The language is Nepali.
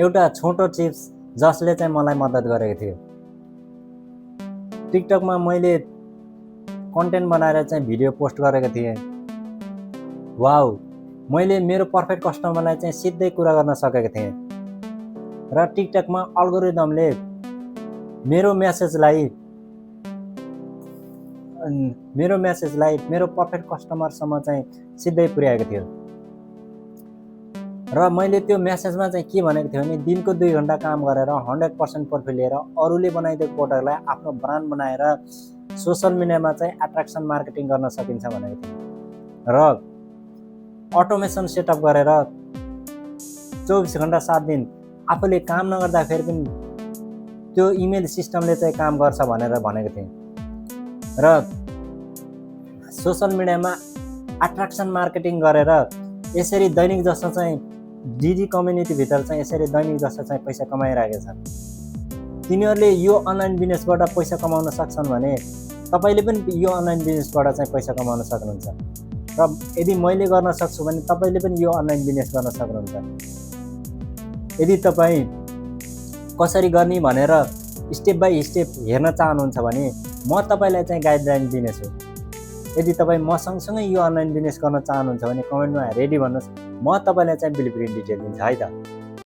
एउटा छोटो टिप्स जसले चाहिँ मलाई मद्दत गरेको थियो। टिकटकमा मैले कन्टेन्ट बनाएर चाहिँ भिडियो पोस्ट गरेको थिएँ। वाउ, मैले मेरो पर्फेक्ट कस्टमरलाई चाहिँ सिधै कुरा गर्न सकेको थिएँ र टिकटकमा अल्गोरिदमले मेरो मेसेजलाई मेरो पर्फेक्ट कस्टमरसम्म चाहिँ सिधै पुर्याएको थियो। र मैले त्यो मेसेजमा चाहिँ के भनेको थियो भने दिनको 2 घण्टा काम गरेर 100% प्रोफिट लिएर अरूले बनाइदिएको प्रोडक्टलाई आफ्नो ब्रान्ड बनाएर सोसल मिडियामा चाहिँ एट्र्याक्सन मार्केटिङ गर्न सकिन्छ भनेको थियो। र अटोमेसन सेटअप गरेर 24 घण्टा 7 दिन आफूले काम नगर्दाखेरि पनि त्यो इमेल सिस्टमले चाहिँ काम गर्छ भनेर भनेको थिएँ। र सोसल मिडियामा एट्र्याक्सन मार्केटिङ गरेर यसरी दैनिक जस्तो चाहिँ डिजी कम्युनिटी भित्र चाहिँ यसरी दैनिक जस्तो चाहिँ पैसा कमाइरहेको छ। तिनीहरूले यो अनलाइन बिजनेसबाट पैसा कमाउन सक्छन् भने तपाईँले पनि यो अनलाइन बिजनेसबाट चाहिँ पैसा कमाउन सक्नुहुन्छ। र यदि मैले गर्न सक्छु भने तपाईँले पनि यो अनलाइन बिजनेस गर्न सक्नुहुन्छ। यदि तपाईँ कसरी गर्ने भनेर स्टेप बाई स्टेप हेर्न चाहनुहुन्छ भने म तपाईँलाई चाहिँ गाइडलाइन दिनेछु। यदि तपाईँ म सँगसँगै यो अनलाइन बिजनेस गर्न चाहनुहुन्छ भने कमेन्टमा रेडी भन्नुहोस्, म तपाईँलाई चाहिँ ब्लुप्रिन्ट डिटेल दिन्छु है त।